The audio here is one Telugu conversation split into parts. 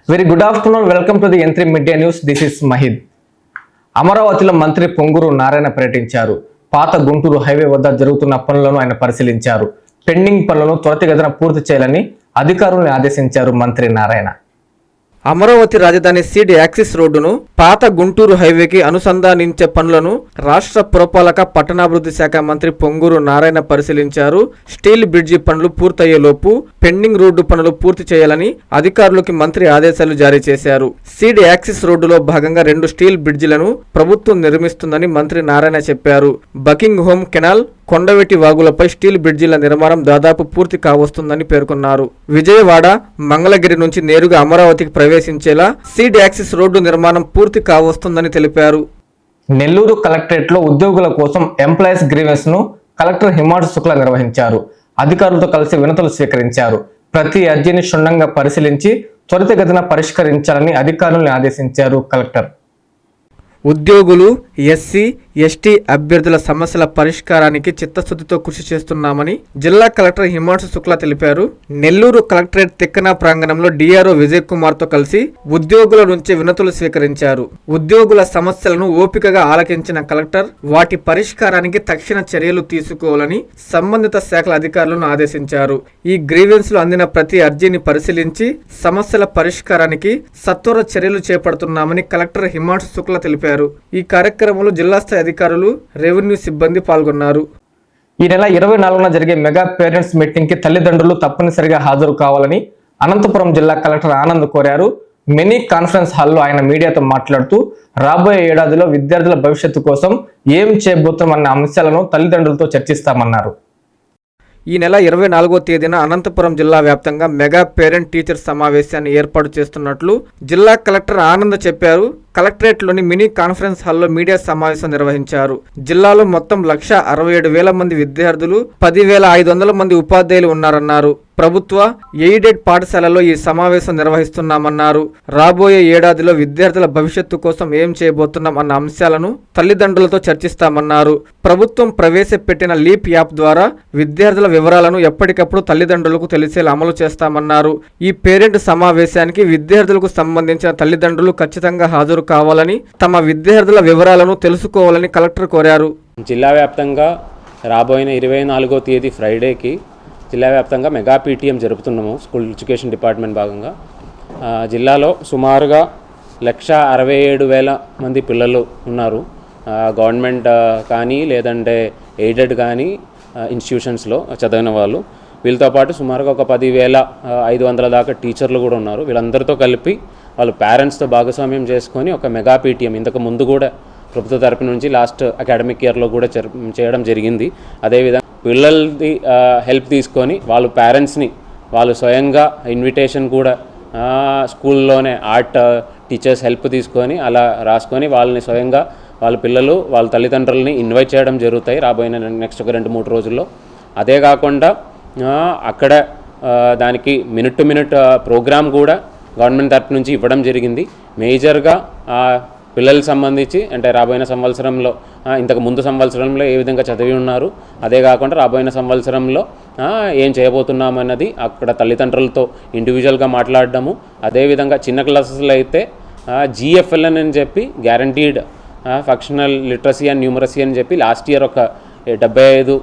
Very good afternoon. Welcome to the N3 Media News. This is Mahid. అమరావతిలో మంత్రి పొంగూరు నారాయణ పర్యటించారు. పాత గుంటూరు హైవే వద్ద జరుగుతున్న పనులను ఆయన పరిశీలించారు. పెండింగ్ పనులను త్వరితగతిన పూర్తి చేయాలని అధికారులను ఆదేశించారు మంత్రి నారాయణ. అమరావతి రాజధాని సీడ్ యాక్సిస్ రోడ్డును పాత గుంటూరు హైవేకి అనుసంధానించే పనులను రాష్ట్ర పురపాలక పట్టణాభివృద్ధి శాఖ మంత్రి పొంగూరు నారాయణ పరిశీలించారు. స్టీల్ బ్రిడ్జి పనులు పూర్తయ్యేలోపు పెండింగ్ రోడ్డు పనులు పూర్తి చేయాలని అధికారులకు మంత్రి ఆదేశాలు జారీ చేశారు. సీడ్ యాక్సిస్ రోడ్డులో భాగంగా 2 స్టీల్ బ్రిడ్జిలను ప్రభుత్వం నిర్మిస్తుందని మంత్రి నారాయణ చెప్పారు. Bucking home canal, Kondavetti వాగులపై steel బ్రిడ్జిల నిర్మాణం దాదాపు పూర్తి కావస్తుందని పేర్కొన్నారు. విజయవాడ, మంగళగిరి నుంచి నేరుగా అమరావతికి ప్రవేశించేలా సీడ్ యాక్సిస్ రోడ్డు నిర్మాణం పూర్తి కావస్తుందని తెలిపారు. నెల్లూరు కలెక్టరేట్లో ఉద్యోగుల కోసం ఎంప్లాయీస్ గ్రీవెన్స్ ను కలెక్టర్ హిమాంశు శుక్లా నిర్వహించారు. అధికారులతో కలిసి వినతులు స్వీకరించారు. ప్రతి అర్జీని క్షుణ్ణంగా పరిశీలించి త్వరితగతిన పరిష్కరించాలని అధికారులను ఆదేశించారు కలెక్టర్. ఉద్యోగులు, ఎస్సీ, ఎస్టీ అభ్యర్థుల సమస్యల పరిష్కారానికి చిత్తశుద్ధితో కృషి చేస్తున్నామని జిల్లా కలెక్టర్ హిమాంశు శుక్లా తెలిపారు. నెల్లూరు కలెక్టరేట్ తిక్కన ప్రాంగణంలో డిఆర్ఓ విజయ్ కుమార్ తో కలిసి ఉద్యోగుల నుంచి వినతులు స్వీకరించారు. ఉద్యోగుల సమస్యలను ఓపికగా ఆలకించిన కలెక్టర్ వాటి పరిష్కారానికి తక్షణ చర్యలు తీసుకోవాలని సంబంధిత శాఖల అధికారులను ఆదేశించారు. ఈ గ్రీవెన్స్ లో అందిన ప్రతి అర్జీని పరిశీలించి సమస్యల పరిష్కారానికి సత్వర చర్యలు చేపడుతున్నామని కలెక్టర్ హిమాంశు శుక్లా తెలిపారు. ఈ కార్యక్రమంలో జిల్లా స్థాయి అధికారులు, రెవెన్యూ సిబ్బంది పాల్గొన్నారు. ఈ నెల 24న జరిగే మెగా పేరెంట్స్ మీటింగ్ కి తల్లిదండ్రులు తప్పనిసరిగా హాజరు కావాలని అనంతపురం జిల్లా కలెక్టర్ ఆనంద్ కోరారు. మినీ కాన్ఫరెన్స్ హాల్లో ఆయన మీడియాతో మాట్లాడుతూ రాబోయే ఏడాదిలో విద్యార్థుల భవిష్యత్తు కోసం ఏం చేయబోతామన్న అంశాలను తల్లిదండ్రులతో చర్చిస్తామన్నారు. ఈ నెల 24వ తేదీన అనంతపురం జిల్లా వ్యాప్తంగా మెగా పేరెంట్ టీచర్ సమావేశాన్ని ఏర్పాటు చేస్తున్నట్లు జిల్లా కలెక్టర్ ఆనంద్ చెప్పారు. కలెక్టరేట్లోని మినీ కాన్ఫరెన్స్ హాల్లో మీడియా సమావేశం నిర్వహించారు. జిల్లాలో మొత్తం 1,67,000 మంది విద్యార్థులు, 10,500 మంది ఉపాధ్యాయులు ఉన్నారన్నారు. ప్రభుత్వ, ఎయిడెడ్ పాఠశాలలో ఈ సమావేశం నిర్వహిస్తున్నామన్నారు. రాబోయే ఏడాదిలో విద్యార్థుల భవిష్యత్తు కోసం ఏం చేయబోతున్నాం అన్న అంశాలను తల్లిదండ్రులతో చర్చిస్తామన్నారు. ప్రభుత్వం ప్రవేశపెట్టిన లీప్ యాప్ ద్వారా విద్యార్థుల వివరాలను ఎప్పటికప్పుడు తల్లిదండ్రులకు తెలిసేలా అమలు చేస్తామన్నారు. ఈ పేరెంట్ సమావేశానికి విద్యార్థులకు సంబంధించిన తల్లిదండ్రులు ఖచ్చితంగా హాజరు కావాలని, తమ విద్యార్థుల వివరాలను తెలుసుకోవాలని కలెక్టర్ కోరారు. జిల్లా వ్యాప్తంగా రాబోయిన 24వ తేదీ ఫ్రైడేకి జిల్లా వ్యాప్తంగా మెగా పీటీఎం జరుపుతున్నాము. స్కూల్ ఎడ్యుకేషన్ డిపార్ట్మెంట్ భాగంగా జిల్లాలో సుమారుగా 1,67,000 మంది పిల్లలు ఉన్నారు. గవర్నమెంట్ కానీ లేదంటే ఎయిడెడ్ కానీ ఇన్స్టిట్యూషన్స్లో చదివిన వాళ్ళు. వీళ్ళతో పాటు సుమారుగా ఒక 10,500 దాకా టీచర్లు కూడా ఉన్నారు. వీళ్ళందరితో కలిపి వాళ్ళు పేరెంట్స్తో భాగస్వామ్యం చేసుకొని ఒక మెగా పీటీఎం ఇంతకు ముందు కూడా ప్రభుత్వ తరపు నుంచి లాస్ట్ అకాడమిక్ ఇయర్లో కూడా చేయడం జరిగింది. అదేవిధంగా పిల్లలది హెల్ప్ తీసుకొని వాళ్ళు పేరెంట్స్ని వాళ్ళు స్వయంగా ఇన్విటేషన్ కూడా స్కూల్లోనే ఆర్ట్ టీచర్స్ హెల్ప్ తీసుకొని అలా రాసుకొని వాళ్ళని స్వయంగా వాళ్ళ పిల్లలు వాళ్ళ తల్లిదండ్రులని ఇన్వైట్ చేయడం జరుగుతాయి రాబోయిన నెక్స్ట్ ఒక 2-3 రోజుల్లో. అదే కాకుండా అక్కడ దానికి మినిట్ టు మినిట్ ప్రోగ్రామ్ కూడా గవర్నమెంట్ తరపు నుంచి ఇవ్వడం జరిగింది. మేజర్గా పిల్లలకు సంబంధించి అంటే రాబోయిన సంవత్సరంలో ఇంతకు ముందు సంవత్సరంలో ఏ విధంగా చదివి ఉన్నారు, అదే కాకుండా రాబోయిన సంవత్సరంలో ఏం చేయబోతున్నామన్నది అక్కడ తల్లిదండ్రులతో ఇండివిజువల్గా మాట్లాడడము. అదేవిధంగా చిన్న క్లాసెస్లో అయితే GFLN అని చెప్పి guaranteed functional literacy and numeracy అని చెప్పి లాస్ట్ ఇయర్ ఒక 75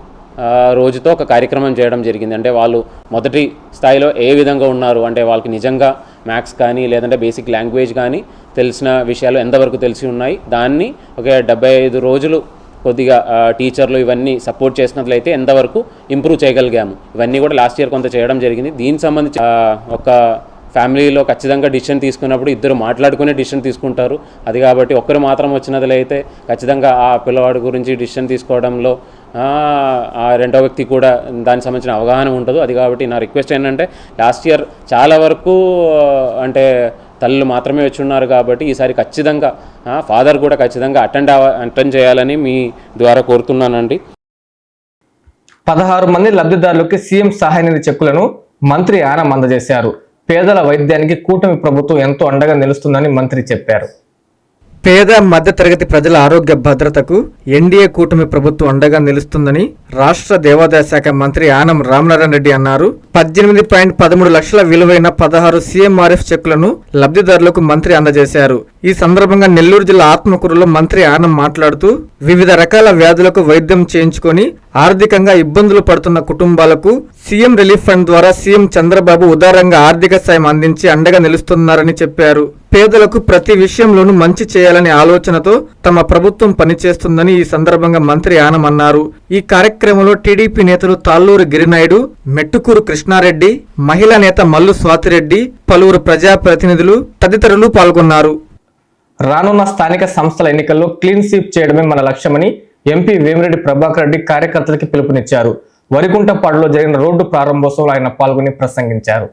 రోజుతో ఒక కార్యక్రమం చేయడం జరిగింది. అంటే వాళ్ళు మొదటి స్థాయిలో ఏ విధంగా ఉన్నారు అంటే వాళ్ళకి నిజంగా మ్యాథ్స్ కానీ లేదంటే బేసిక్ లాంగ్వేజ్ కానీ తెలిసిన విషయాలు ఎంతవరకు తెలిసి ఉన్నాయి, దాన్ని ఒక 75 రోజులు కొద్దిగా టీచర్లు ఇవన్నీ సపోర్ట్ చేసినట్లయితే ఎంతవరకు ఇంప్రూవ్ చేయగలిగాము. ఇవన్నీ కూడా లాస్ట్ ఇయర్ కొంత చేయడం జరిగింది. దీనికి సంబంధించి ఒక ఫ్యామిలీలో ఖచ్చితంగా డిసిషన్ తీసుకున్నప్పుడు ఇద్దరు మాట్లాడుకునే డిసిషన్ తీసుకుంటారు. అది కాబట్టి ఒక్కరు మాత్రం వచ్చినట్లయితే ఖచ్చితంగా ఆ పిల్లవాడి గురించి డిసిషన్ తీసుకోవడంలో ఆ రెండో వ్యక్తి కూడా దానికి సంబంధించిన అవగాహన ఉంటుంది. అది కాబట్టి నా రిక్వెస్ట్ ఏంటంటే లాస్ట్ ఇయర్ చాలా వరకు అంటే తల్లులు మాత్రమే వచ్చి ఉన్నారు కాబట్టి ఈసారి ఖచ్చితంగా ఫాదర్ కూడా ఖచ్చితంగా అటెండ్ చేయాలని మీ ద్వారా కోరుతున్నానండి. 16 మంది లబ్ధిదారులకి సీఎం సహాయ నిధి చెక్కులను మంత్రి ఆనం అందజేశారు. పేదల వైద్యానికి కూటమి ప్రభుత్వం ఎంతో అండగా నిలుస్తుందని మంత్రి చెప్పారు. పేద మధ్యతరగతి ప్రజల ఆరోగ్య భద్రతకు ఎన్డీఏ కూటమి ప్రభుత్వం అండగా నిలుస్తుందని రాష్ట్ర దేవాదాయ శాఖ మంత్రి ఆనం రామనారాయణ రెడ్డి అన్నారు. 18.13 లక్షల విలువైన 16 సీఎంఆర్ఎఫ్ చెక్కులను లబ్ధిదారులకు మంత్రి అందజేశారు. ఈ సందర్భంగా నెల్లూరు జిల్లా ఆత్మకూరులో మంత్రి ఆనం మాట్లాడుతూ వివిధ రకాల వ్యాధులకు వైద్యం చేయించుకొని ఆర్థికంగా ఇబ్బందులు పడుతున్న కుటుంబాలకు సీఎం రిలీఫ్ ఫండ్ ద్వారా సీఎం చంద్రబాబు ఉదారంగా ఆర్థిక సాయం అందించి అండగా నిలుస్తున్నారని చెప్పారు. పేదలకు ప్రతి విషయంలోనూ మంచి చేయాలనే ఆలోచనతో తమ ప్రభుత్వం పనిచేస్తుందని ఈ సందర్భంగా మంత్రి ఆనం అన్నారు. ఈ కార్యక్రమంలో టీడీపీ నేతలు తాళ్ళూరు గిరినాయుడు, మెట్టుకూరు కృష్ణారెడ్డి, మహిళా నేత మల్లు స్వాతిరెడ్డి, పలువురు ప్రజాప్రతినిధులు తదితరులు పాల్గొన్నారు. రానున్న స్థానిక సంస్థల ఎన్నికల్లో క్లీన్ స్వీప్ చేయడమే మన లక్ష్యమని ఎంపీ వేమిరెడ్డి ప్రభాకర్ రెడ్డి కార్యకర్తలకి పిలుపునిచ్చారు. వరికుంటపాడులో జరిగిన రోడ్డు ప్రారంభోత్సవంలో ఆయన పాల్గొని ప్రసంగించారు.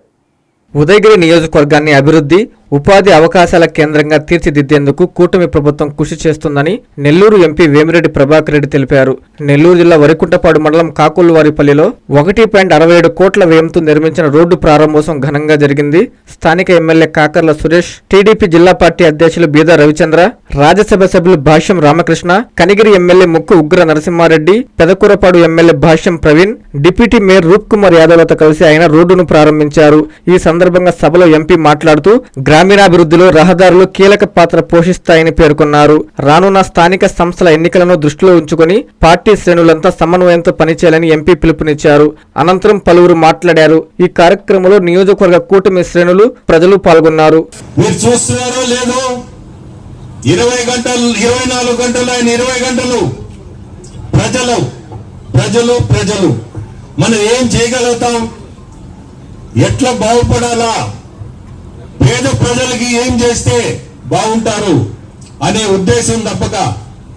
ఉదయగిరి నియోజకవర్గాన్ని అభివృద్ధి, ఉపాధి అవకాశాల కేంద్రంగా తీర్చిదిద్దేందుకు కూటమి ప్రభుత్వం కృషి చేస్తుందని నెల్లూరు ఎంపీ వేమిరెడ్డి ప్రభాకర్ రెడ్డి తెలిపారు. నెల్లూరు జిల్లా వరికుంటపాడు మండలం కాకులవారిపల్లిలో 1.67 కోట్ల వ్యయంతో నిర్మించిన రోడ్డు ప్రారంభోత్సవం ఘనంగా జరిగింది. స్థానిక ఎమ్మెల్యే కాకర్ల సురేష్, టీడీపీ జిల్లా పార్టీ అధ్యక్షులు బీదా రవిచంద్ర, రాజ్యసభ సభ్యులు భాష్యం రామకృష్ణ, కనిగిరి ఎమ్మెల్యే ముక్కు ఉగ్ర నరసింహారెడ్డి, పెదకూరపాడు ఎమ్మెల్యే భాష్యం ప్రవీణ్, డిప్యూటీ మేయర్ రూప్ కుమార్ యాదవ్లతో కలిసి ఆయన రోడ్డును ప్రారంభించారు. ఈ సందర్భంగా సభలో ఎంపీ మాట్లాడుతూ గ్రామీణాభివృద్ధిలో రహదారులు కీలక పాత్ర పోషిస్తాయని పేర్కొన్నారు. రానున్న స్థానిక సంస్థల ఎన్నికలను దృష్టిలో ఉంచుకొని పార్టీ శ్రేణులంతా సమన్వయంతో పనిచేయాలని ఎంపీ పిలుపునిచ్చారు. అనంతరం పలువురు మాట్లాడారు. ఈ కార్యక్రమంలో నియోజకవర్గ కూటమి శ్రేణులు, ప్రజలు పాల్గొన్నారు. మీరు చూస్తున్నారో లేదో, 20 గంటలు 24 గంటలు ఆయన 20 గంటలు ప్రజలు మనం ఏం చేయగలుగుతాం, ఎట్లా బాగుపడాలా, పేద ప్రజలకి ఏం చేస్తే బాగుంటారు అనే ఉద్దేశం తప్పక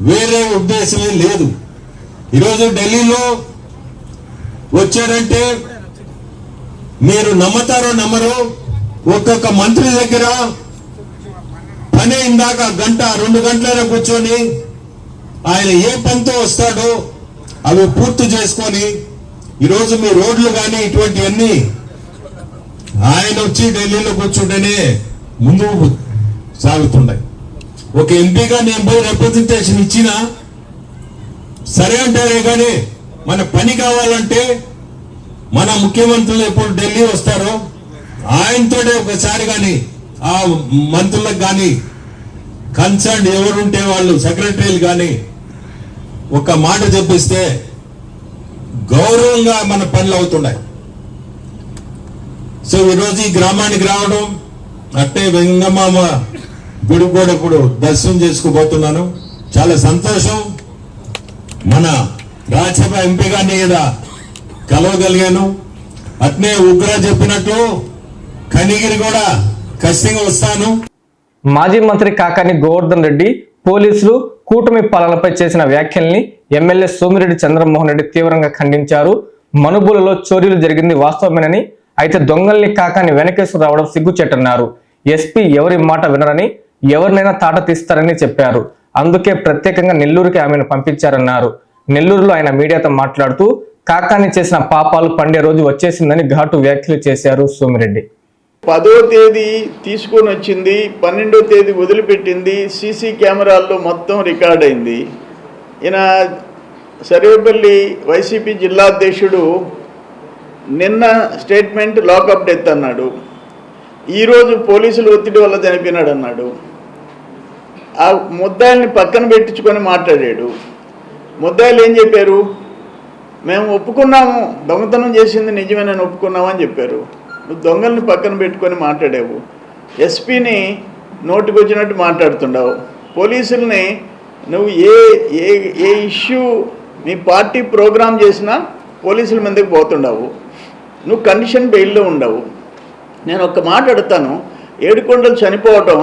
వేరే ఉద్దేశమే లేదు. ఈరోజు ఢిల్లీలో వచ్చారంటే మీరు నమ్మతారో నమ్మరో, ఒక్కొక్క మంత్రి దగ్గర పని ఇందాక 1-2 గంటల కూర్చొని ఆయన ఏ పనితో వస్తాడో అవి పూర్తి చేసుకొని ఈరోజు మీ రోడ్లు కానీ ఇటువంటివన్నీ ఆయన వచ్చి ఢిల్లీలో కూర్చుంటేనే ముందు సాగుతున్నాయి. ఒక ఎంపీగా నేను పోయి రిప్రజెంటేషన్ ఇచ్చినా సరే అంటారే కానీ మన పని కావాలంటే మన ముఖ్యమంత్రులు ఎప్పుడు ఢిల్లీ వస్తారో ఆయనతోనే ఒకసారి కానీ ఆ మంత్రులకు కానీ కన్సర్న్ ఎవరుంటే వాళ్ళు సెక్రటరీలు కానీ ఒక మాట చెప్పిస్తే గౌరవంగా మన పనులు అవుతున్నాయి. సో ఈరోజు ఈ గ్రామానికి రావడం, అట్టే వెంగమామ గుడి కూడా ఇప్పుడు దర్శనం చేసుకోబోతున్నాను. చాలా సంతోషం. మన రాజ్యసభ ఎంపీ గారిని కూడా కలవగలిగాను. అట్నే ఉగ్ర చెప్పినట్లు కనిగిరి కూడా ఖచ్చితంగా వస్తాను. మాజీ మంత్రి కాకాని గోవర్ధన్ రెడ్డి పోలీసులు కూటమి పాలనపై చేసిన వ్యాఖ్యల్ని ఎమ్మెల్యే సోమిరెడ్డి చంద్రమోహన్ రెడ్డి తీవ్రంగా ఖండించారు. మనుబులలో చోరీలు జరిగింది వాస్తవమేనని, అయితే దొంగల్ని కాకాని వెనకేసు రావడం సిగ్గుచేటన్నారు. ఎస్పీ ఎవరి మాట వినరని, ఎవరినైనా తాట తీస్తారని చెప్పారు. అందుకే ప్రత్యేకంగా నెల్లూరుకి ఆమెను పంపించారన్నారు. నెల్లూరులో ఆయన మీడియాతో మాట్లాడుతూ కాకాని చేసిన పాపాలు పండే రోజు వచ్చేసిందని ఘాటు వ్యాఖ్యలు చేశారు సోమిరెడ్డి. 10వ తేదీ తీసుకొని వచ్చింది, 12వ తేదీ వదిలిపెట్టింది, సీసీ కెమెరాల్లో మొత్తం రికార్డ్ అయింది. ఈయన సర్వేపల్లి వైసీపీ జిల్లా అధ్యక్షుడు నిన్న స్టేట్మెంట్ లాకప్ డెత్ అన్నాడు, ఈరోజు పోలీసులు ఒత్తిడి వల్ల చనిపోయినాడు అన్నాడు. ఆ ముద్దాయిల్ని పక్కన పెట్టించుకొని మాట్లాడాడు. ముద్దాయిలు ఏం చెప్పారు, మేము ఒప్పుకున్నాము, దొంగతనం చేసింది నిజమే, నేను ఒప్పుకున్నామని చెప్పారు. నువ్వు దొంగల్ని పక్కన పెట్టుకొని మాట్లాడావు, ఎస్పీని నోటికి వచ్చినట్టు మాట్లాడుతుండవు, పోలీసుల్ని నువ్వు ఏ ఇష్యూ నీ పార్టీ ప్రోగ్రామ్ చేసినా పోలీసుల మీదకి పోతుండవు, నువ్వు కండిషన్ బెయిల్లో ఉండవు. నేను ఒక్క మాట అడుగుతాను, ఏడుకొండలు చనిపోవటం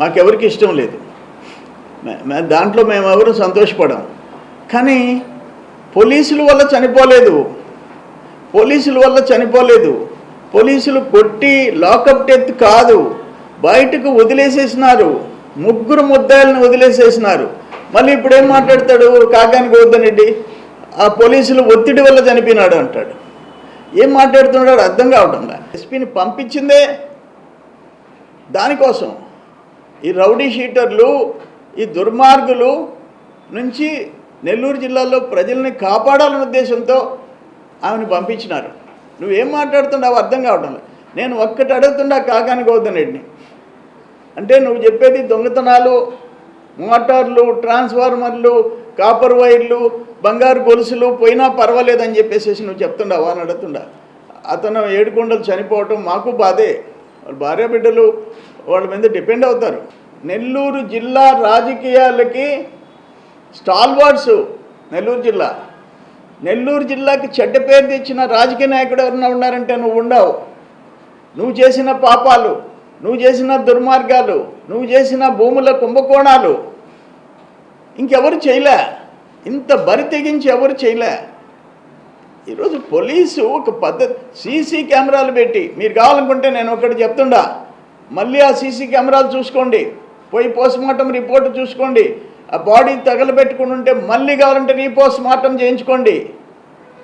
మాకెవరికి ఇష్టం లేదు, దాంట్లో మేమెవరూ సంతోషపడం. కానీ పోలీసుల వల్ల చనిపోలేదు. పోలీసులు కొట్టి లాకప్ డెత్ కాదు, బయటకు వదిలేసేసినారు. 3 ముద్దాయిలను వదిలేసేసినారు. మళ్ళీ ఇప్పుడేం మాట్లాడతాడు కాకాని గోవర్ధన్ రెడ్డి, ఆ పోలీసులు ఒత్తిడి వల్ల చనిపోయినాడు అంటాడు. ఏం మాట్లాడుతున్నాడు అర్థం కావటంలా. ఎస్పీని పంపించిందే దానికోసం. ఈ రౌడీ షీటర్లు ఈ దుర్మార్గులు నుంచి నెల్లూరు జిల్లాలో ప్రజల్ని కాపాడాలనే ఉద్దేశంతో ఆమెను పంపించినారు. నువ్వేం మాట్లాడుతున్నావు అర్థం కావటం లేదు. నేను ఒక్కటి అడుగుతున్నా కాకాని గౌతమ్ రెడ్డిని, అంటే నువ్వు చెప్పేది దొంగతనాలు, మోటార్లు, ట్రాన్స్ఫార్మర్లు, కాపర్ వైర్లు, బంగారు గొలుసులు పోయినా పర్వాలేదని చెప్పేసి నువ్వు చెప్తుండవా అని అడుగుతుండా. అతను ఏడుకొండలు చనిపోవటం మాకు బాధే. వాళ్ళ భార్య బిడ్డలు వాళ్ళ మీద డిపెండ్ అవుతారు. నెల్లూరు జిల్లా రాజకీయాలకి స్టాల్వార్డ్స్ నెల్లూరు జిల్లాకి చెడ్డ పేరు తెచ్చిన రాజకీయ నాయకుడు ఎవరన్నా ఉన్నారంటే నువ్వు ఉండవు. నువ్వు చేసిన పాపాలు, నువ్వు చేసిన దుర్మార్గాలు, నువ్వు చేసిన భూముల కుంభకోణాలు ఇంకెవరు చేయలే. ఇంత బరి తెగించి ఎవరు చేయలే. ఈరోజు పోలీసు ఒక పద్ధతి, సీసీ కెమెరాలు పెట్టి, మీరు కావాలనుకుంటే నేను ఒకటి చెప్తుండా, మళ్ళీ ఆ సీసీ కెమెరాలు చూసుకోండి, పోయి పోస్ట్మార్టం రిపోర్ట్ చూసుకోండి. ఆ బాడీ తగలబెట్టుకుని ఉంటే మళ్ళీ కావాలంటే రీపోస్ట్మార్టం చేయించుకోండి.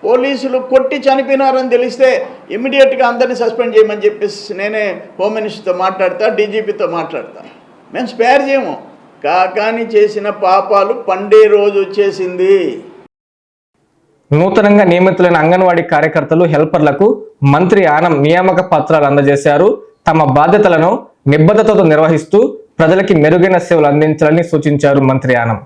పోలీసులు కొట్టి చనిపోయినారని తెలిస్తే ఇమ్మీడియట్గా అందరినీ సస్పెండ్ చేయమని చెప్పేసి నేనే హోమ్ మినిస్టర్తో మాట్లాడతా, డీజీపీతో మాట్లాడతా. మేము స్పేర్ చేయము. కాకాని చేసిన పాపాలు పండే రోజు వచ్చేసింది. నూతనంగా నియమితులైన అంగన్వాడీ కార్యకర్తలు, హెల్పర్లకు మంత్రి ఆనం నియామక పత్రాలు అందజేశారు. తమ బాధ్యతలను నిబద్ధతతో నిర్వహిస్తూ ప్రజలకి మెరుగైన సేవలు అందించాలని సూచించారు మంత్రి ఆనం.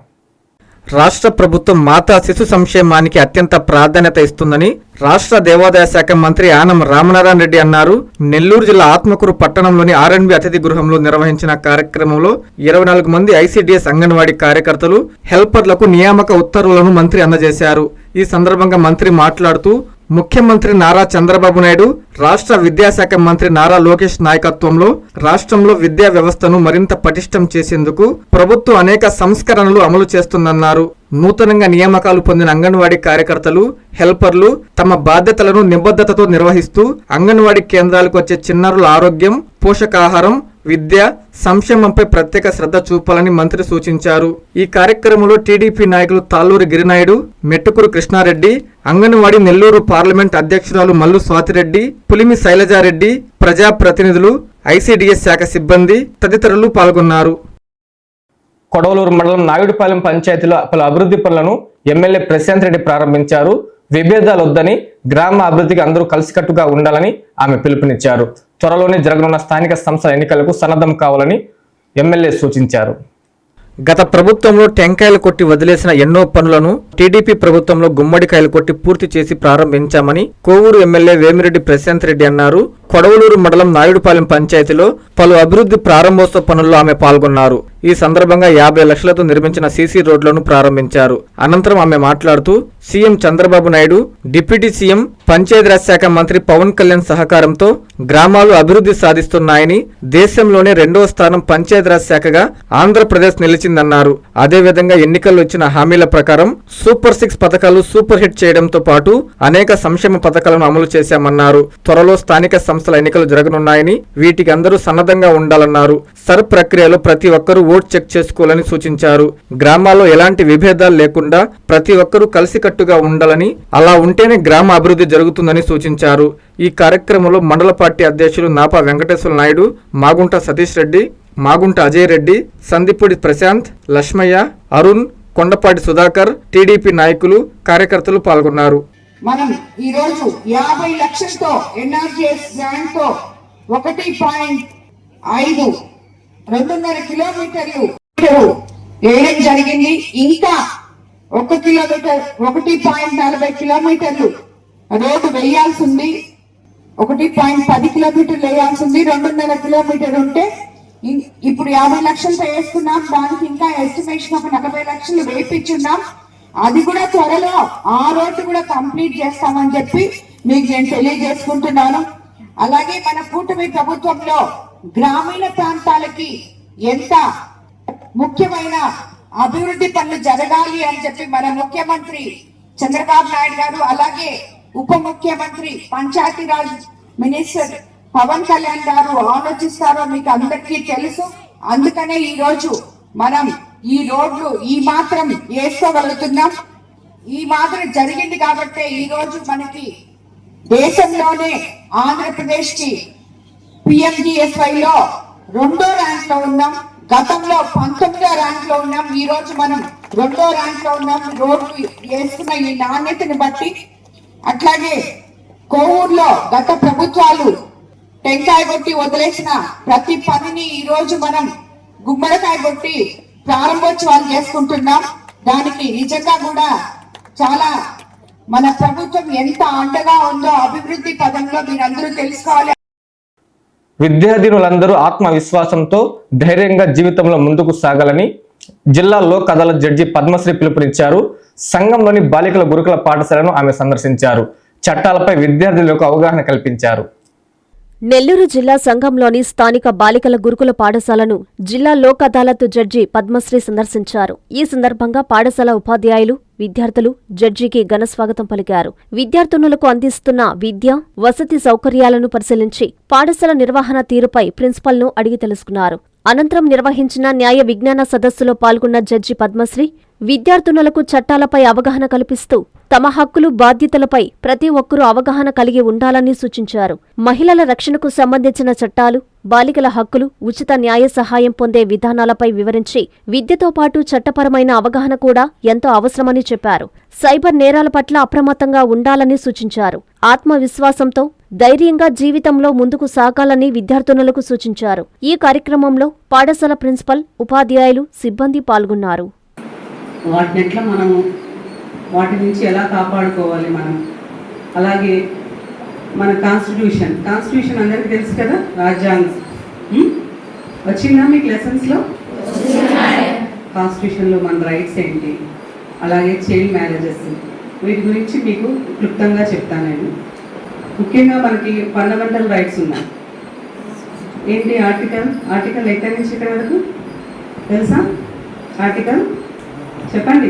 రాష్ట్ర ప్రభుత్వం మాతా శిశు సంక్షేమానికి అత్యంత ప్రాధాన్యత ఇస్తుందని రాష్ట్ర దేవాదాయ శాఖ మంత్రి ఆనం రామనారాయణ రెడ్డి అన్నారు. నెల్లూరు జిల్లా ఆత్మకూరు పట్టణంలోని ఆర్ఎన్బి అతిథి గృహంలో నిర్వహించిన కార్యక్రమంలో 24 మంది ఐసీడీఎస్ అంగన్వాడీ కార్యకర్తలు, హెల్పర్లకు నియామక ఉత్తర్వులను మంత్రి అందజేశారు. ఈ సందర్భంగా మంత్రి మాట్లాడుతూ ముఖ్యమంత్రి నారా చంద్రబాబు నాయుడు, రాష్ట్ర విద్యాశాఖ మంత్రి నారా లోకేష్ నాయకత్వంలో రాష్ట్రంలో విద్యా వ్యవస్థను మరింత పటిష్టం చేసేందుకు ప్రభుత్వం అనేక సంస్కరణలు అమలు చేస్తుందన్నారు. నూతనంగా నియామకాలు పొందిన అంగన్వాడీ కార్యకర్తలు, హెల్పర్లు తమ బాధ్యతలను నిబద్ధతతో నిర్వహిస్తూ అంగన్వాడీ కేంద్రాలకు వచ్చే చిన్నారుల ఆరోగ్యం, పోషకాహారం, విద్య, సంక్షేమంపై ప్రత్యేక శ్రద్ధ చూపాలని మంత్రి సూచించారు. ఈ కార్యక్రమంలో టీడీపీ నాయకులు తాళ్ళూరి గిరినాయుడు, మెట్టుకూరు కృష్ణారెడ్డి, అంగన్వాడీ నెల్లూరు పార్లమెంట్ అధ్యక్షురాలు మల్లు స్వాతిరెడ్డి, పులిమి శైలజారెడ్డి, ప్రజాప్రతినిధులు, ఐసీడీఎస్ శాఖ సిబ్బంది తదితరులు పాల్గొన్నారు. కొడవలూరు మండలం నాయుడుపాలెం పంచాయతీలో పలు అభివృద్ధి పనులను ఎమ్మెల్యే ప్రశాంత్ రెడ్డి ప్రారంభించారు. విభేదాలు వద్దని, గ్రామ అభివృద్ధికి అందరూ కలిసికట్టుగా ఉండాలని ఆమె పిలుపునిచ్చారు. త్వరలోనే జరగనున్న స్థానిక సంస్థల ఎన్నికలకు సన్నద్ధం కావాలని ఎమ్మెల్యే సూచించారు. గత ప్రభుత్వంలో టెంకాయలు కొట్టి వదిలేసిన ఎన్నో పనులను టీడీపీ ప్రభుత్వంలో గుమ్మడికాయలు కొట్టి పూర్తి చేసి ప్రారంభించామని కోవూరు ఎమ్మెల్యే వేమిరెడ్డి ప్రశాంత్ రెడ్డి అన్నారు. కొడవలూరు మండలం నాయుడుపాలెం పంచాయతీలో పలు అభివృద్ధి ప్రారంభోత్సవ పనుల్లో ఆమె పాల్గొన్నారు. ఈ సందర్భంగా 50 లక్షలతో నిర్మించిన సీసీ రోడ్లను ప్రారంభించారు. అనంతరం ఆమె మాట్లాడుతూ CM Chandrababu Naidu, deputy CM, Panchayati Raj శాఖ మంత్రి పవన్ కళ్యాణ్ సహకారంతో గ్రామాలు అభివృద్ధి సాధిస్తున్నాయని, దేశంలోనే 2వ స్థానం పంచాయతీరాజ్ శాఖగా ఆంధ్రప్రదేశ్ నిలిచిందన్నారు. అదేవిధంగా ఎన్నికల్లో ఇచ్చిన హామీల ప్రకారం సూపర్ 6 పథకాలు సూపర్ హిట్ చేయడంతో పాటు అనేక సంక్షేమ పథకాలను అమలు చేశామన్నారు. త్వరలో స్థానిక సంస్థల ఎన్నికలు జరగనున్నాయని, వీటికి అందరూ సన్నద్ధంగా ఉండాలన్నారు. సర్ ప్రక్రియలో ప్రతి ఒక్కరూ ఓట్ చెక్ చేసుకోవాలని సూచించారు. గ్రామాల్లో ఎలాంటి విభేదాలు లేకుండా ప్రతి ఒక్కరూ కలిసికట్టుగా ఉండాలని, అలా ఉంటేనే గ్రామ అభివృద్ధి జరుగుతుందని సూచించారు. ఈ కార్యక్రమంలో మండల పార్టీ అధ్యక్షులు నాపా వెంకటేశ్వర నాయుడు, మాగుంట సతీష్ రెడ్డి, మాగుంట అజయ్ రెడ్డి, సందిపూడి ప్రశాంత్, లక్ష్మయ్య, అరుణ్, కొండపాటి సుధాకర్, టీడీపీ నాయకులు, కార్యకర్తలు పాల్గొన్నారు. మనం ఈ రోజు 50 లక్షలతో ఎన్ఆర్జీఎస్ గ్రాంట్ తో 1.5 2.5 కిలోమీటర్లు వేయడం జరిగింది. ఇంకా 1 కిలోమీటర్ 1.40 కిలోమీటర్లు రోడ్డు వేయాల్సి ఉంది. 1.10 కిలోమీటర్లు వేయాల్సి ఉంది. 2.5 కిలోమీటర్ ఉంటే ఇప్పుడు 50 లక్షలతో వేస్తున్నాం. దానికి ఇంకా ఎస్టిమేషన్ ఒక 40 లక్షలు వేయించున్నాం. అది కూడా త్వరలో ఆ రోడ్డు కూడా కంప్లీట్ చేస్తామని చెప్పి మీకు నేను తెలియజేసుకుంటున్నాను. అలాగే మన కూటమి ప్రభుత్వంలో గ్రామీణ ప్రాంతాలకి ఎంత ముఖ్యమైన అభివృద్ధి పనులు జరగాలి అని చెప్పి మన ముఖ్యమంత్రి చంద్రబాబు నాయుడు గారు, అలాగే ఉప ముఖ్యమంత్రి పంచాయతీరాజ్ మినిస్టర్ పవన్ కళ్యాణ్ గారు ఆలోచిస్తారో మీకు అందరికీ తెలుసు. అందుకనే ఈ రోజు మనం ఈ రోడ్లు ఈ మాత్రం వేసుకోగలుగుతున్నాం. ఈ మాత్రం జరిగింది కాబట్టి ఈ రోజు మనకి దేశంలోనే ఆంధ్రప్రదేశ్ కి PMGSY లో 2వ ర్యాంక్ లో ఉన్నాం. గతంలో 19వ ర్యాంక్ లో ఉన్నాం, ఈ రోజు మనం 2వ ర్యాంక్ లో ఉన్నాం. రోడ్లు వేసుకున్న ఈ నాణ్యతని బట్టి. అట్లాగే కోవూరులో గత ప్రభుత్వాలు టెంకాయ కొట్టి వదిలేసిన ప్రతి పనిని ఈ రోజు మనం గుమ్మడికాయ కొట్టి ప్రారంభోత్సవాలు చేసుకుంటున్నాం. దానికి నిజంగా కూడా చాలా మన ప్రభుత్వం ఎంత అండగా ఉందో అభివృద్ధి పదంలో మీరందరూ తెలుసుకోవాలి. విద్యార్థినులందరూ ఆత్మవిశ్వాసంతో ధైర్యంగా జీవితంలో ముందుకు సాగాలని జిల్లా లోక్ అదాలత్ జడ్జి పద్మశ్రీ పిలుపునిచ్చారు. సంఘంలోని బాలికల గురుకుల పాఠశాలను ఆమె సందర్శించారు. చట్టాలపై విద్యార్థులకు అవగాహన కల్పించారు. నెల్లూరు జిల్లా సంఘంలోని స్థానిక బాలికల గురుకుల పాఠశాలను జిల్లా లోక్ అదాలత్ జడ్జి పద్మశ్రీ సందర్శించారు. ఈ సందర్భంగా పాఠశాల ఉపాధ్యాయులు, విద్యార్థులు జడ్జికి ఘనస్వాగతం పలికారు. విద్యార్థినులకు అందిస్తున్న విద్య, వసతి సౌకర్యాలను పరిశీలించి పాఠశాల నిర్వహణ తీరుపై ప్రిన్సిపల్ను అడిగి తెలుసుకున్నారు. అనంతరం నిర్వహించిన న్యాయ విజ్ఞాన సదస్సులో పాల్గొన్న జడ్జి పద్మశ్రీ విద్యార్థినులకు చట్టాలపై అవగాహన కల్పిస్తూ తమ హక్కులు, బాధ్యతలపై ప్రతి ఒక్కరూ అవగాహన కలిగి ఉండాలని సూచించారు. మహిళల రక్షణకు సంబంధించిన చట్టాలు, బాలికల హక్కులు, ఉచిత న్యాయ సహాయం పొందే విధానాలపై వివరించి విద్యతో పాటు చట్టపరమైన అవగాహన కూడా ఎంతో అవసరమని చెప్పారు. సైబర్ నేరాల పట్ల అప్రమత్తంగా ఉండాలని సూచించారు. ఆత్మవిశ్వాసంతో ధైర్యంగా జీవితంలో ముందుకు సాగాలని విద్యార్థినులకు సూచించారు. ఈ కార్యక్రమంలో పాఠశాల ప్రిన్సిపల్, ఉపాధ్యాయులు, సిబ్బంది పాల్గొన్నారు. వాటిని ఎట్లా మనము వాటి నుంచి ఎలా కాపాడుకోవాలి మనం. అలాగే మన కాన్స్టిట్యూషన్ అందరికీ తెలుసు కదా, రాజ్యాంగం వచ్చిందా మీకు లెసన్స్లో? కాన్స్టిట్యూషన్లో మన రైట్స్ ఏంటి, అలాగే చైల్డ్ మ్యారేజెస్, వీటి గురించి మీకు క్లుప్తంగా చెప్తాను నేను. ముఖ్యంగా మనకి ఫండమెంటల్ రైట్స్ ఉన్నాయి. ఏంటి ఆర్టికల్ ఎక్కడి నుంచి ఇక్కడ వరకు తెలుసా? ఆర్టికల్ చెప్పండి.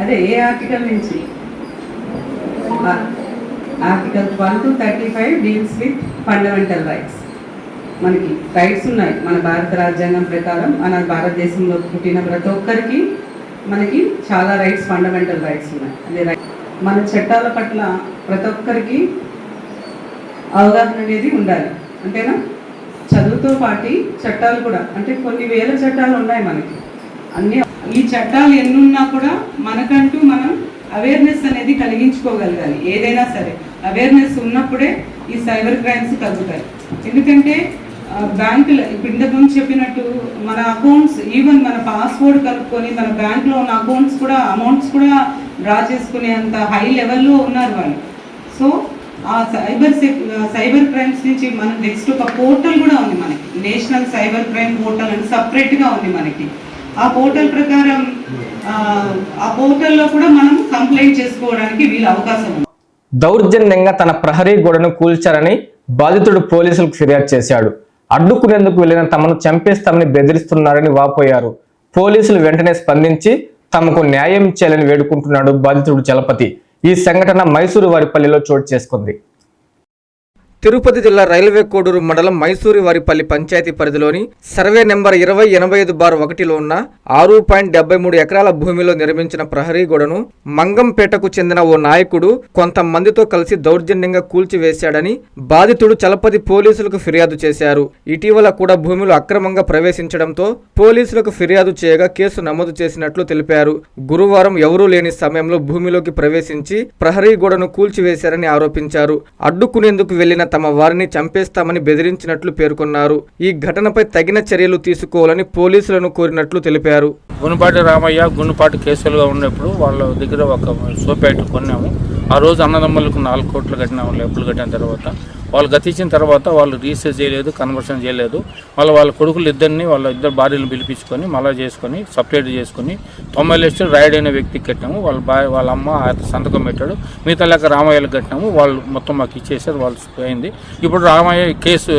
అదే ఏ ఆర్టికల్ నుంచి? Article 1 to 35 deals with fundamental rights. మనకి రైట్స్ ఉన్నాయి మన భారత రాజ్యాంగం ప్రకారం. మన భారతదేశంలో పుట్టిన ప్రతి ఒక్కరికి మనకి చాలా రైట్స్, ఫండమెంటల్ రైట్స్ ఉన్నాయి. అదే మన చట్టాల పట్ల ప్రతి ఒక్కరికి అవగాహన అనేది ఉండాలి, అంతేనా? చదువుతో పాటు చట్టాలు కూడా, అంటే కొన్ని వేల చట్టాలు ఉన్నాయి మనకి. అన్ని ఈ చట్టాలు ఎన్నున్నా కూడా మనకంటూ మనం అవేర్నెస్ అనేది కలిగించుకోగలగాలి. ఏదైనా సరే అవేర్నెస్ ఉన్నప్పుడే ఈ సైబర్ క్రైమ్స్ తగ్గుతాయి. ఎందుకంటే బ్యాంకులు ఇప్పుడు ఇంతకుముందు చెప్పినట్టు మన అకౌంట్స్, ఈవెన్ మన పాస్వర్డ్ కలుపుకొని మన బ్యాంక్లో ఉన్న అకౌంట్స్ కూడా, అమౌంట్స్ కూడా డ్రా చేసుకునే అంత హై లెవెల్లో ఉన్నారు వాళ్ళు. సో ఆ సైబర్ క్రైమ్స్ నుంచి మన నెక్స్ట్ ఒక పోర్టల్ కూడా ఉంది మనకి, నేషనల్ సైబర్ క్రైమ్ పోర్టల్ అని సపరేట్గా ఉంది మనకి. ఆ పోర్టల్ ప్రకారం ఆ పోర్టల్లో కూడా మనం కంప్లైంట్ చేసుకోవడానికి వీలు అవకాశం ఉంది. దౌర్జన్యంగా తన ప్రహరీ గోడను కూల్చారని బాధితుడు పోలీసులకు ఫిర్యాదు చేశాడు. అడ్డుకునేందుకు వెళ్లిన తమను చంపేస్తామని బెదిరిస్తున్నారని వాపోయారు. పోలీసులు వెంటనే స్పందించి తమకు న్యాయం చేయాలని వేడుకుంటున్నాడు బాధితుడు చలపతి. ఈ సంఘటన మైసూరు వారిపల్లిలో చోటు చేసుకుంది. తిరుపతి జిల్లా రైల్వే కోడూరు మండలం మైసూరి వారిపల్లి పంచాయతీ పరిధిలోని సర్వే నెంబర్ 2085/1లో ఉన్న 6.73 ఎకరాల భూమిలో నిర్మించిన ప్రహరీ గోడను మంగంపేటకు చెందిన ఓ నాయకుడు కొంతమందితో కలిసి దౌర్జన్యంగా కూల్చివేశాడని బాధితుడు చలపతి పోలీసులకు ఫిర్యాదు చేశారు. ఇటీవల కూడా భూమిలో అక్రమంగా ప్రవేశించడంతో పోలీసులకు ఫిర్యాదు చేయగా కేసు నమోదు చేసినట్లు తెలిపారు. గురువారం ఎవరూ లేని సమయంలో భూమిలోకి ప్రవేశించి ప్రహరీ గోడను కూల్చివేశారని ఆరోపించారు. అడ్డుకునేందుకు వెళ్లిన తమ వారిని చంపేస్తామని బెదిరించినట్లు పేర్కొన్నారు. ఈ ఘటనపై తగిన చర్యలు తీసుకోవాలని పోలీసులను కోరినట్లు తెలిపారు. గుణపాటి రామయ్య, గుణపాటి కేసులుగా ఉన్నప్పుడు వాళ్ళ దగ్గర ఒక సోపేట కొన్నాము. ఆ రోజు అన్నదమ్ములకు 4 కోట్లు కట్టినాము. లేపులు కట్టిన తర్వాత వాళ్ళు గతించిన తర్వాత వాళ్ళు రీసెర్చ్ చేయలేదు, కన్వర్షన్ చేయలేదు. వాళ్ళ కొడుకులు ఇద్దరిని, వాళ్ళ ఇద్దరు భార్యలను పిలిపించుకొని మళ్ళా చేసుకొని సపరేట్ చేసుకుని 90 లక్షలు రాయుడైన వ్యక్తికి కట్టాము. వాళ్ళ అమ్మ సంతకం పెట్టాడు. మిగతా లెక్క రామయ్యలకు కట్టినాము. వాళ్ళు మొత్తం మాకు ఇచ్చేసారు. వాళ్ళు పోయింది. ఇప్పుడు రామయ్య కేసు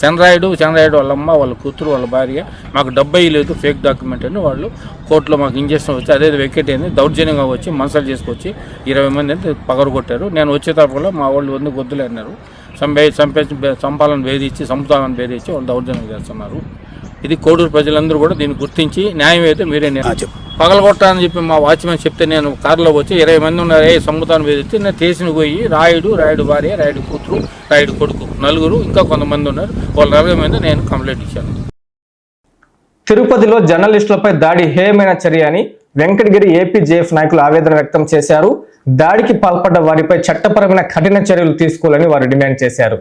చంద్రాయుడు వాళ్ళ అమ్మ, వాళ్ళ కూతురు, వాళ్ళ భార్య మాకు 70 లేదు, ఫేక్ డాక్యుమెంట్ అని వాళ్ళు కోర్టులో మాకు ఇంజక్షన్ వచ్చి అదే వెకెట్ అయింది. దౌర్జన్యంగా వచ్చి మన్సలు చేసుకొచ్చి 20 మంది అంటే పగరు కొట్టారు. నేను వచ్చే తరపులో మా వాళ్ళు వంద గొద్దులు అన్నారు. చంపాలని వేధించి, చంపుతామని వేధించి వాళ్ళు దౌర్జన్యం చేస్తున్నారు. ఇది కోడూరు ప్రజలందరూ కూడా దీన్ని గుర్తించి న్యాయం అయితే మీరే పగలగొట్టాలని చెప్పి మా వాచ్మెన్ చెప్తే నేను కారులో వచ్చి 20 మంది ఉన్నారు, చంపుతాను వేధించి నేను తీసిన పోయి రాయుడు భార్య, రాయుడు కూతురు, రాయుడు కొడుకు నలుగురు, ఇంకా కొంతమంది ఉన్నారు. వాళ్ళ 40 మంది నేను కంప్లైంట్ ఇచ్చాను. తిరుపతిలో జర్నలిస్టులపై దాడి హేయమైన చర్య అని వెంకటగిరి ఏపీజేఎఫ్ నాయకులు ఆవేదన వ్యక్తం చేశారు. దాడికి పాల్పడ్డ వారిపై చట్టపరమైన కఠిన చర్యలు తీసుకోవాలని వారు డిమాండ్ చేశారు.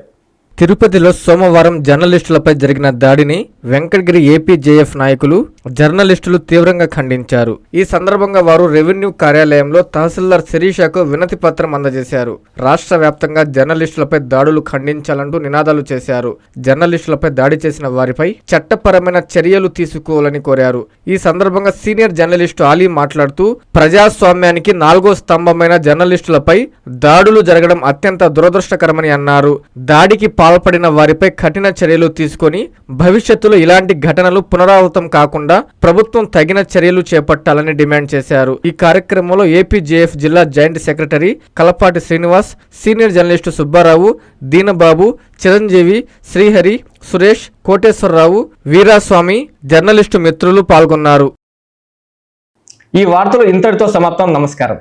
తిరుపతిలో సోమవారం జర్నలిస్టులపై జరిగిన దాడిని వెంకటగిరి ఏపీజేఎఫ్ నాయకులు, జర్నలిస్టులు తీవ్రంగా ఖండించారు. ఈ సందర్భంగా వారు రెవెన్యూ కార్యాలయంలో తహసీల్దార్ శిరీషకు వినతి పత్రం అందజేశారు. రాష్ట్ర వ్యాప్తంగా జర్నలిస్టులపై దాడులు ఖండించాలంటూ నినాదాలు చేశారు. జర్నలిస్టులపై దాడి చేసిన వారిపై చట్టపరమైన చర్యలు తీసుకోవాలని కోరారు. ఈ సందర్భంగా సీనియర్ జర్నలిస్టు ఆలీ మాట్లాడుతూ, ప్రజాస్వామ్యానికి 4వ స్తంభమైన జర్నలిస్టులపై దాడులు జరగడం అత్యంత దురదృష్టకరమని అన్నారు. దాడికి పాల్పడిన వారిపై కఠిన చర్యలు తీసుకొని భవిష్యత్తులో ఇలాంటి ఘటనలు పునరావృతం కాకుండా ప్రభుత్వం తగిన చర్యలు చేపట్టాలని డిమాండ్ చేశారు. ఈ కార్యక్రమంలో ఏపీజేఎఫ్ జిల్లా joint secretary Kalapati Srinivas, senior journalist Subbarao, Deenababu, Chiranjeevi, Srihari, Suresh, Koteswararao, Veeraswamy, journalist మిత్రులు పాల్గొన్నారు. ఈ వార్తలు ఇంతటితో సమాప్తం. నమస్కారం.